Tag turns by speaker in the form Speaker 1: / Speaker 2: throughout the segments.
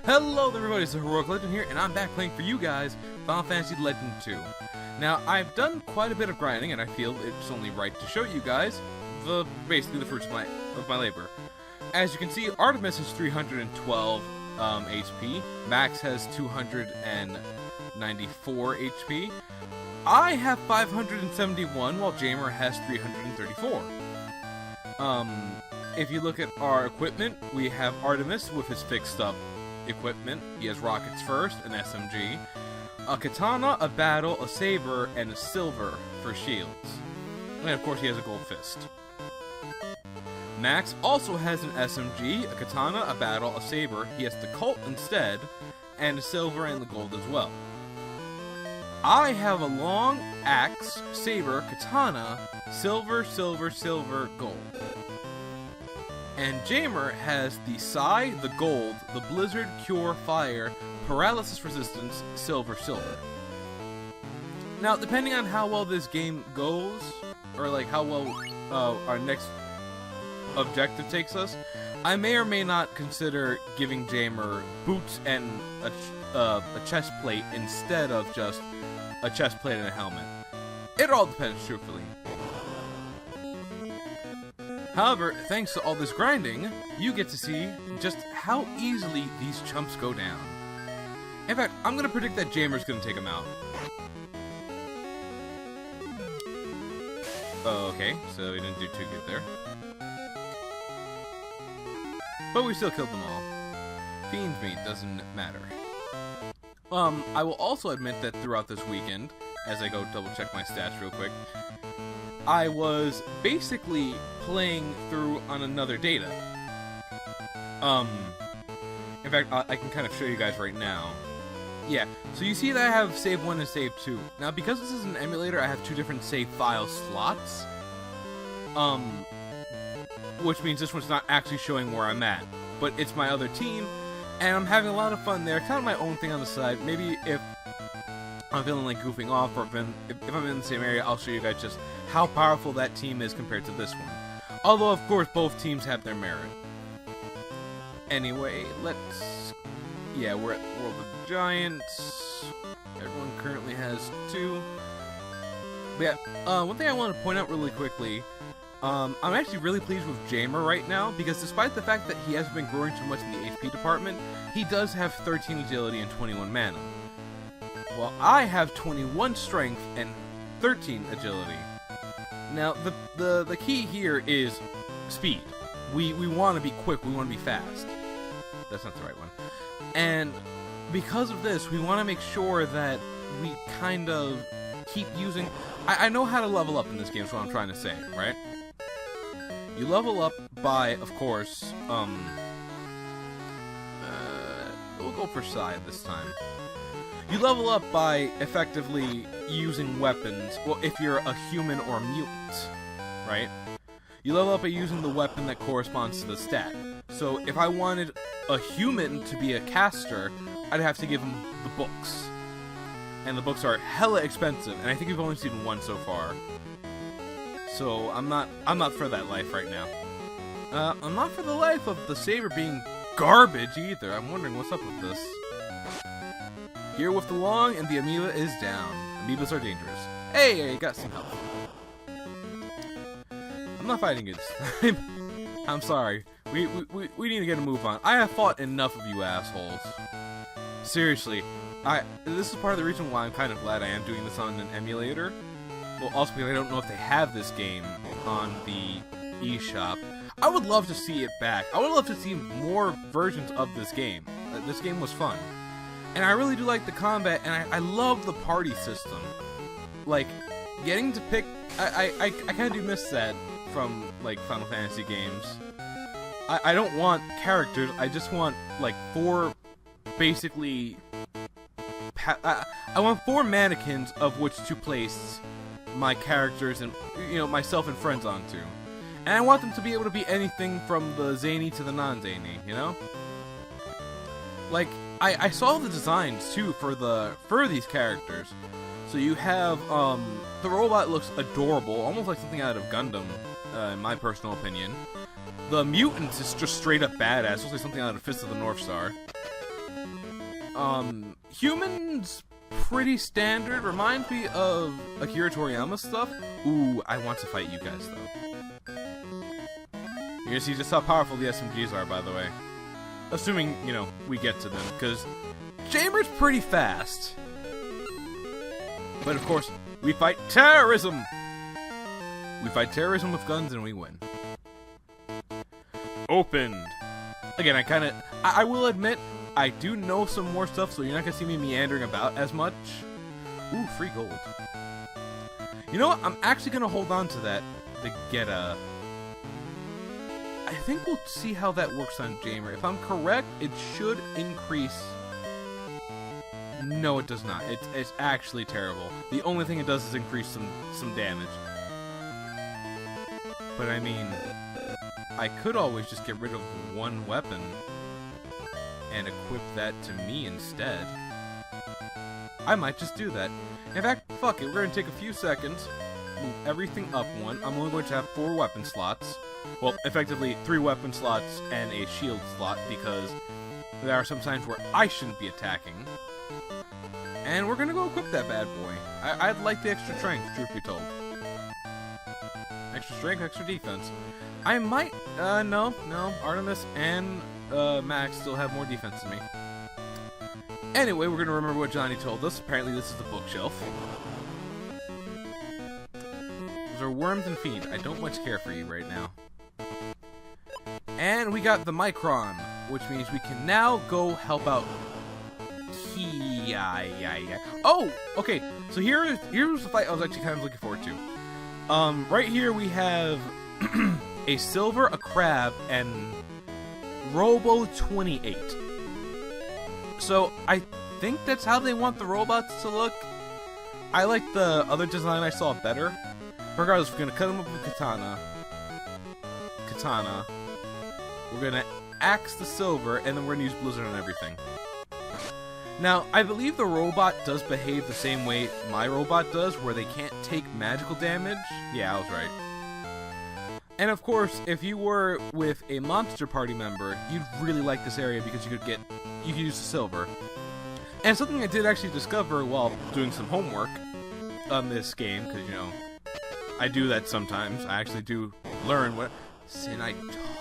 Speaker 1: Hello there everybody, it's the Heroic Legend here, and I'm back playing for you guys Final Fantasy Legend 2. Now, I've done quite a bit of grinding, and I feel it's only right to show you guys basically the fruits of my labor. As you can see, Artemis has 312 HP, Max has 294 HP, I have 571, while Jamer has 334. If you look at our equipment, we have Artemis with his fixed up equipment. He has rockets first, an SMG, a katana, a battle, a saber, and a silver for shields. And of course he has a gold fist. Max also has an SMG, a katana, a battle, a saber. He has the cult instead, and a silver and the gold as well. I have a long axe, saber, katana, silver, silver, silver, gold. And Jamer has the Psy, the Gold, the Blizzard, Cure, Fire, Paralysis Resistance, Silver, Silver. Now, depending on how well this game goes, or like how well our next objective takes us, I may or may not consider giving Jamer boots and a chest plate instead of just a chest plate and a helmet. It all depends, truthfully. However, thanks to all this grinding, you get to see just how easily these chumps go down. In fact, I'm going to predict that Jamer's going to take him out. Okay, so we didn't do too good there. But we still killed them all. Fiend's meat doesn't matter. I will also admit that throughout this weekend, as I go double check my stats real quick, I was basically playing through on another data. In fact, I can kind of show you guys right now. Yeah, so you see that I have save 1 and save 2. Now, because this is an emulator, I have 2 different save file slots. Which means this one's not actually showing where I'm at. But it's my other team, and I'm having a lot of fun there. Kind of my own thing on the side. Maybe if I'm feeling like goofing off, or if I'm in the same area, I'll show you guys just how powerful that team is compared to this one. Although, of course, both teams have their merit. Anyway, yeah, we're at World of Giants. Everyone currently has 2. But yeah, one thing I want to point out really quickly, I'm actually really pleased with Jamer right now, because despite the fact that he hasn't been growing too much in the HP department, he does have 13 agility and 21 mana. While I have 21 strength and 13 agility. Now, the key here is speed. We want to be quick, we want to be fast. That's not the right one. And because of this, we want to make sure that we kind of keep using... I know how to level up in this game, is what I'm trying to say, right? You level up by, of course, we'll go for side this time. You level up by effectively using weapons, well, if you're a human or a mutant, right? You level up by using the weapon that corresponds to the stat. So if I wanted a human to be a caster, I'd have to give him the books. And the books are hella expensive, and I think we've only seen 1 so far. So I'm not for that life right now. I'm not for the life of the saber being garbage either. I'm wondering what's up with this. Here with the long, and the amoeba is down. Amoebas are dangerous. Hey, I got some help. I'm not fighting it this time. I'm sorry. We need to get a move on. I have fought enough of you assholes. Seriously, this is part of the reason why I'm kind of glad I am doing this on an emulator. Well, also because I don't know if they have this game on the eShop. I would love to see it back. I would love to see more versions of this game. This game was fun. And I really do like the combat, and I love the party system. Like, getting to pick... I kind of do miss that from, like, Final Fantasy games. I don't want characters, I just want, like, 4, basically... I want 4 mannequins of which to place my characters and, you know, myself and friends onto. And I want them to be able to be anything from the zany to the non-zany, you know? Like... I saw the designs too for these characters. So you have the robot looks adorable, almost like something out of Gundam, in my personal opinion. The mutant is just straight up badass, looks like something out of Fist of the North Star. Humans, pretty standard. Reminds me of Akira Toriyama stuff. Ooh, I want to fight you guys, though. You're gonna see just how powerful the SMGs are, by the way. Assuming, you know, we get to them, because Jamer's pretty fast. But of course, we fight terrorism! We fight terrorism with guns and we win. Opened! Again, I will admit, I do know some more stuff, so you're not gonna see me meandering about as much. Ooh, free gold. You know what? I'm actually gonna hold on to that to get a... I think we'll see how that works on Jamer. If I'm correct, it should increase... No, it does not. It's actually terrible. The only thing it does is increase some damage. But I mean, I could always just get rid of one weapon and equip that to me instead. I might just do that. In fact, fuck it, we're gonna take a few seconds, move everything up one. I'm only going to have 4 weapon slots. Well, effectively 3 weapon slots and a shield slot, because there are some times where I shouldn't be attacking. And we're gonna go equip that bad boy. I'd like the extra strength, truth be told. Extra strength, extra defense. I might, no, Artemis and Max still have more defense than me. Anyway, we're gonna remember what Johnny told us. Apparently this is the bookshelf. Those are worms and fiend. I don't much care for you right now. And we got the Micron, which means we can now go help out Oh, okay. So here's the fight I was actually kind of looking forward to. Right here we have a silver, a crab, and Robo 28. So I think that's how they want the robots to look. I like the other design I saw better. Regardless, we're gonna cut them up with katana. We're gonna axe the silver, and then we're gonna use blizzard on everything. Now, I believe the robot does behave the same way my robot does, where they can't take magical damage. Yeah, I was right. And of course, if you were with a monster party member, you'd really like this area because you could use the silver. And something I did actually discover while doing some homework on this game, because, you know, I do that sometimes. I actually do learn what... Sin, I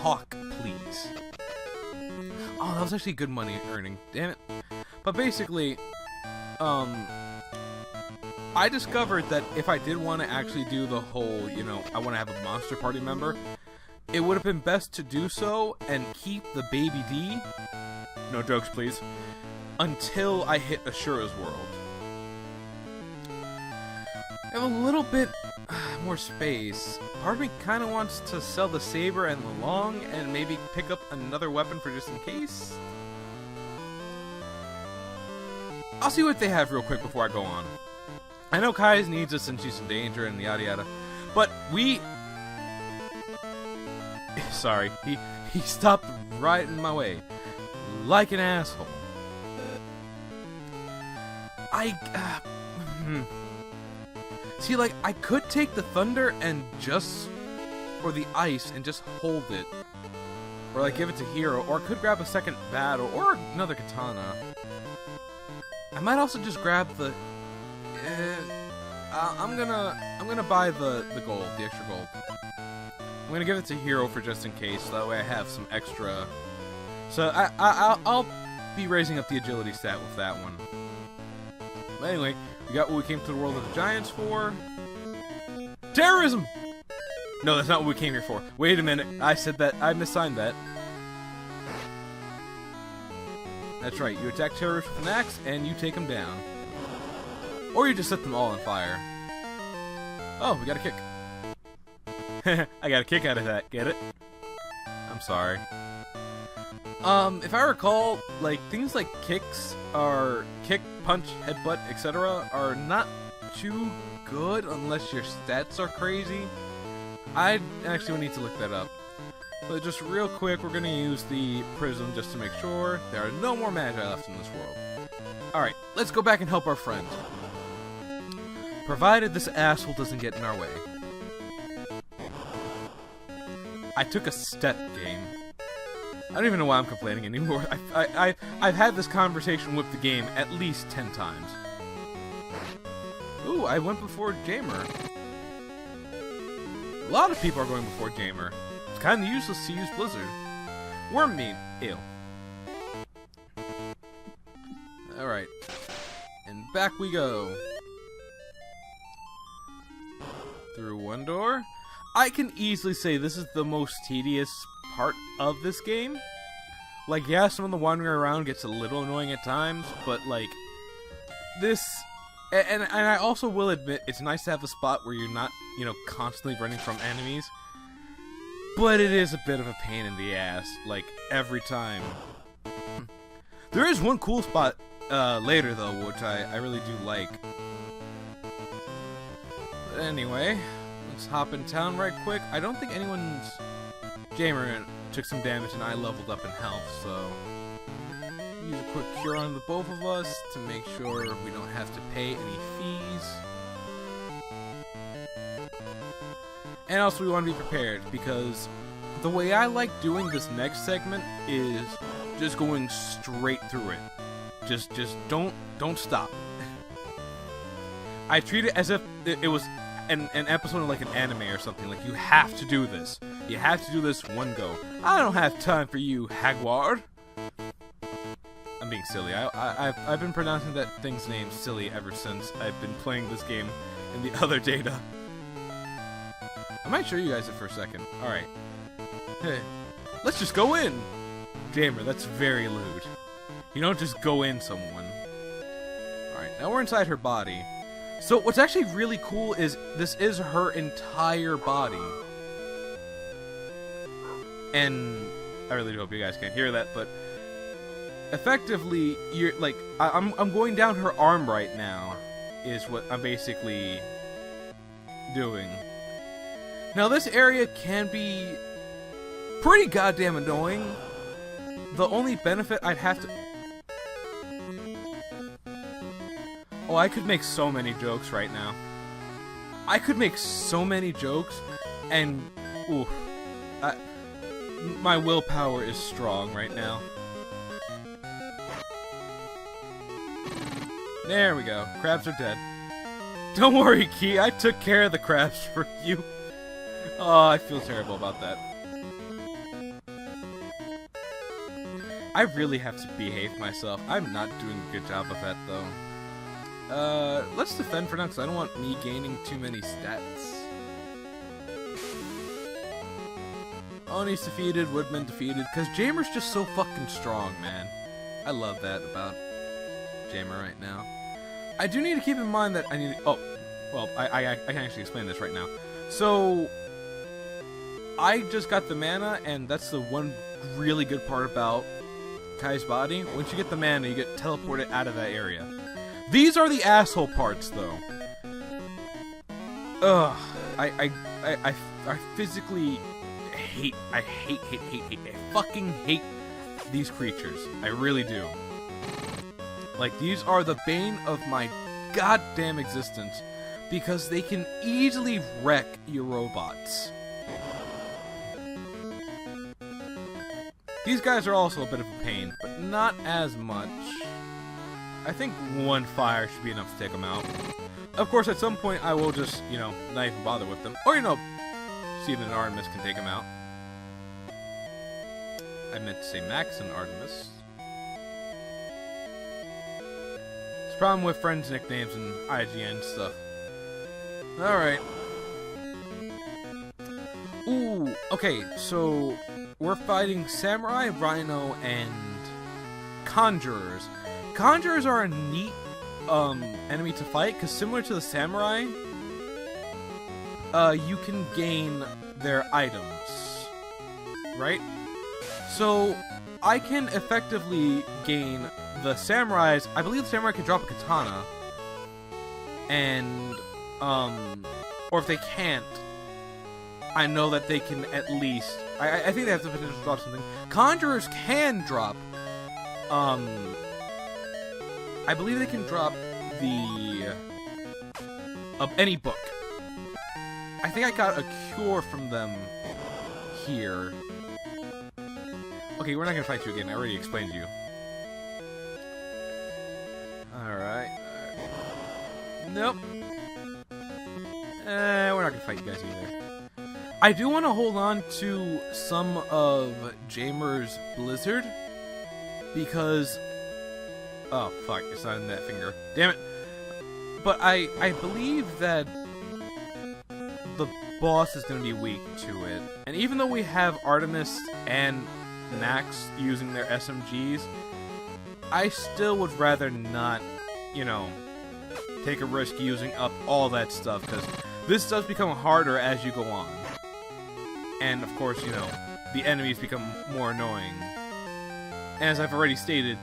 Speaker 1: talk, please. Oh, that was actually good money earning. Damn it. But basically, I discovered that if I did want to actually do the whole, you know, I want to have a monster party member, it would have been best to do so and keep the baby D, no jokes please, until I hit Ashura's world. I have a little bit more space. Part of me kind of wants to sell the saber and the long and maybe pick up another weapon for just in case. I'll see what they have real quick before I go on. I know Kai's needs us since she's in danger and yada yada, but we... Sorry, he stopped right in my way. Like an asshole. See, like, I could take the thunder and just... or the ice and just hold it. Or, like, give it to Hero, or I could grab a second battle, or another katana. I might also just grab the... I'm gonna buy the gold, the extra gold. I'm gonna give it to Hero for just in case, so that way I have some extra... So, I'll be raising up the agility stat with that one. But anyway, we got what we came to the world of the giants for. Terrorism! No, that's not what we came here for. Wait a minute, I said that, I missigned that. That's right, you attack terrorists with an axe, and you take them down. Or you just set them all on fire. Oh, we got a kick. I got a kick out of that, get it? I'm sorry. If I recall, like, things like kicks are... kick, punch, headbutt, etc. are not too good unless your stats are crazy. I actually need to look that up. So just real quick, we're going to use the prism just to make sure there are no more magi left in this world. Alright, let's go back and help our friend. Provided this asshole doesn't get in our way. I took a step, game. I don't even know why I'm complaining anymore. I've had this conversation with the game at least 10 times. Ooh, I went before Jamer. A lot of people are going before Jamer. It's kind of useless to use Blizzard. Worm meat. Ew. Alright. And back we go. Through one door. I can easily say this is the most tedious part of this game. Like, yeah, some of the wandering around gets a little annoying at times, but, like, this... And I also will admit, it's nice to have a spot where you're not, you know, constantly running from enemies. But it is a bit of a pain in the ass, like, every time. There is one cool spot later, though, which I really do like. But anyway, let's hop in town right quick. I don't think anyone's... Jamer took some damage and I leveled up in health, so... Use a quick cure on the both of us to make sure we don't have to pay any fees. And also we want to be prepared, because the way I like doing this next segment is just going straight through it. Just don't stop. I treat it as if it was an episode of like an anime or something. Like, you have to do this. You have to do this one go. I don't have time for you, Hagward. I'm being silly. I've been pronouncing that thing's name silly ever since I've been playing this game in the other data. I might show you guys it for a second. Alright. Hey, let's just go in! Jamer, that's very lewd. You don't just go in someone. Alright, now we're inside her body. So what's actually really cool is this is her entire body. And I really hope you guys can't hear that, but effectively, you're like, I'm going down her arm right now, is what I'm basically doing. Now this area can be pretty goddamn annoying. The only benefit I'd have to... Oh, I could make so many jokes right now. I could make so many jokes, and... Ooh. My willpower is strong right now. There we go. Crabs are dead. Don't worry, Key. I took care of the crabs for you. Oh, I feel terrible about that. I really have to behave myself. I'm not doing a good job of that, though. Let's defend for now, because I don't want me gaining too many stats. Oni's defeated, Woodman defeated, because Jamer's just so fucking strong, man. I love that about Jamer right now. I do need to keep in mind that I need to... Oh, well, I can actually explain this right now. So, I just got the mana, and that's the one really good part about Kai's body. Once you get the mana, you get teleported out of that area. These are the asshole parts, though. Ugh. I physically hate, I fucking hate these creatures. I really do. Like, these are the bane of my goddamn existence, because they can easily wreck your robots. These guys are also a bit of a pain, but not as much. I think one fire should be enough to take them out. Of course, at some point, I will just, you know, not even bother with them. Or, you know, Steven and Artemis can take them out. I meant to say Max and Artemis. It's a problem with friends' nicknames and IGN stuff. Alright. Ooh, okay, so we're fighting Samurai, Rhino, and Conjurers. Conjurers are a neat enemy to fight, because similar to the Samurai, you can gain their items, right? So, I can effectively gain the Samurais. I believe the Samurai can drop a katana, and, or if they can't, I know that they can at least, I think they have the potential to drop something. Conjurers can drop, I believe they can drop the, any book. I think I got a cure from them here. Okay, we're not gonna fight you again. I already explained to you. Alright. Nope. We're not gonna fight you guys either. I do want to hold on to some of Jamer's Blizzard, because... Oh, fuck, it's not in that finger. Damn it! But I believe that the boss is going to be weak to it. And even though we have Artemis and Nax using their SMGs, I still would rather not, you know, take a risk using up all that stuff, because this does become harder as you go on. And, of course, you know, the enemies become more annoying. And as I've already stated,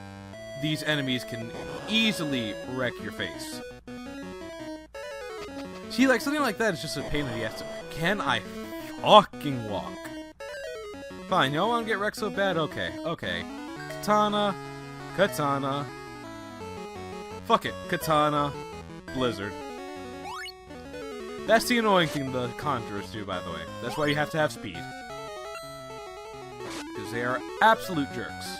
Speaker 1: these enemies can easily wreck your face. See, like, something like that is just a pain in the ass. Can I fucking walk? Fine, y'all want to get wrecked so bad? Okay, okay. Katana. Katana. Fuck it. Katana. Blizzard. That's the annoying thing the Conjurers do, by the way. That's why you have to have speed. Because they are absolute jerks.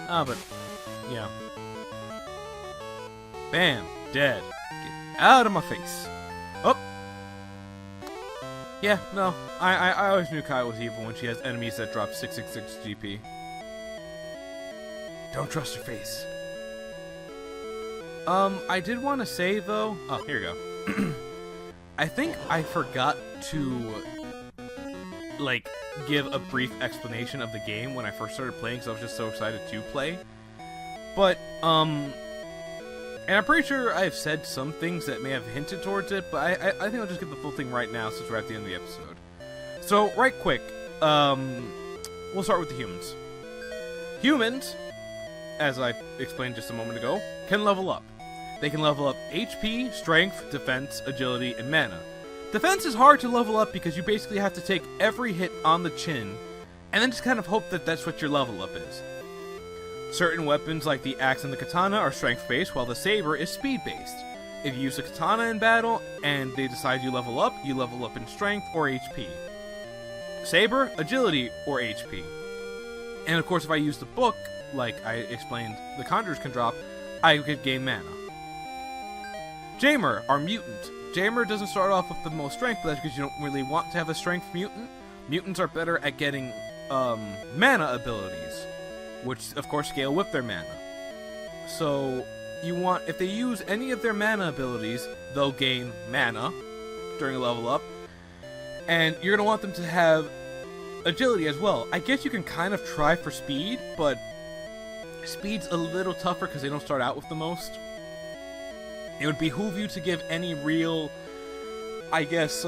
Speaker 1: Ah, but... yeah. Bam. Dead. Get out of my face. Oh! Yeah, no. I always knew Kai was evil when she has enemies that drop 666 GP. Don't trust her face. I did want to say, though... Oh, here we go. I think I forgot to, like, give a brief explanation of the game when I first started playing, because I was just so excited to play. But, and I'm pretty sure I've said some things that may have hinted towards it, but I think I'll just get the full thing right now since we're at the end of the episode. So, right quick, we'll start with the humans. Humans, as I explained just a moment ago, can level up. They can level up HP, Strength, Defense, Agility, and Mana. Defense is hard to level up because you basically have to take every hit on the chin, and then just kind of hope that that's what your level up is. Certain weapons like the axe and the katana are strength-based, while the saber is speed-based. If you use the katana in battle, and they decide you level up in strength or HP. Saber, agility, or HP. And of course, if I use the book, like I explained the Conjurers can drop, I could gain mana. Jamer, our mutant. Jamer doesn't start off with the most strength, but that's because you don't really want to have a strength mutant. Mutants are better at getting mana abilities, which of course scale with their mana. So you want, if they use any of their mana abilities, they'll gain mana during a level up, and you're going to want them to have agility as well. I guess you can kind of try for speed, but speed's a little tougher because they don't start out with the most. It would behoove you to give any real, I guess,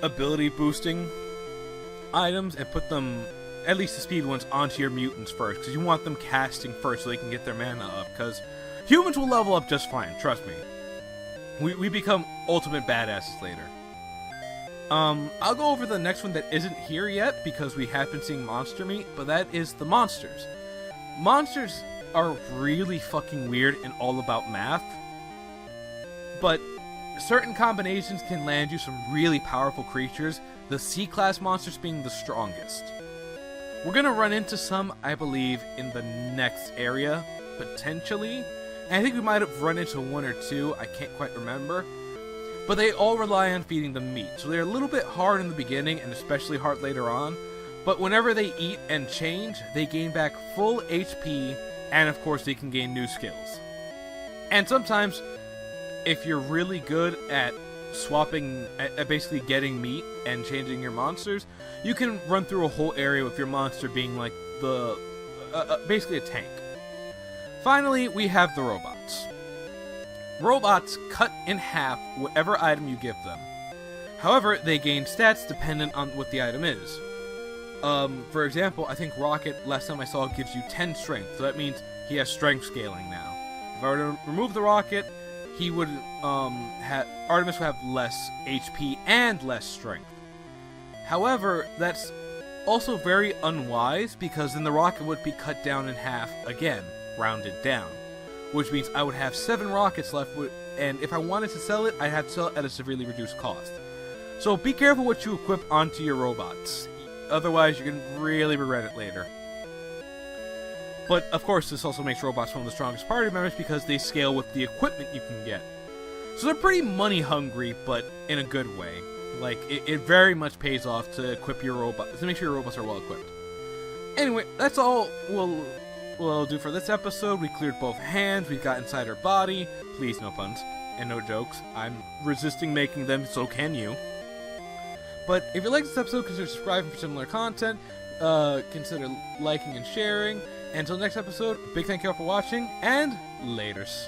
Speaker 1: ability boosting items and put them, at least the speed ones, onto your mutants first, because you want them casting first so they can get their mana up, because humans will level up just fine, trust me. We become ultimate badasses later. I'll go over the next one that isn't here yet, because we have been seeing monster meat, but that is the monsters. Monsters are really fucking weird and all about math, but certain combinations can land you some really powerful creatures, the C-class monsters being the strongest. We're gonna run into some, I believe, in the next area, potentially. And I think we might have run into one or two, I can't quite remember. But they all rely on feeding them meat, so they're a little bit hard in the beginning, and especially hard later on. But whenever they eat and change, they gain back full HP, and of course they can gain new skills. And sometimes, if you're really good at swapping, at basically getting meat and changing your monsters, you can run through a whole area with your monster being like the, basically a tank. Finally, we have the robots. Robots cut in half whatever item you give them. However, they gain stats dependent on what the item is. For example, I think Rocket, last time I saw, gives you 10 strength, so that means he has strength scaling now. If I were to remove the Rocket, he would, Artemis would have less HP and less strength. However, that's also very unwise, because then the Rocket would be cut down in half again, rounded down. Which means I would have 7 rockets left, and if I wanted to sell it, I'd have to sell it at a severely reduced cost. So be careful what you equip onto your robots. otherwise you're going to really regret it later. But, of course, this also makes robots one of the strongest party members because they scale with the equipment you can get. So they're pretty money hungry, but in a good way. Like, it very much pays off to equip your robots, to make sure your robots are well equipped. Anyway, that's all we'll do for this episode. We cleared both hands, we got inside her body. Please, no puns, and no jokes. I'm resisting making them, so can you. But if you like this episode, consider subscribing for similar content. Consider liking and sharing. Until next episode, big thank you all for watching, and laters.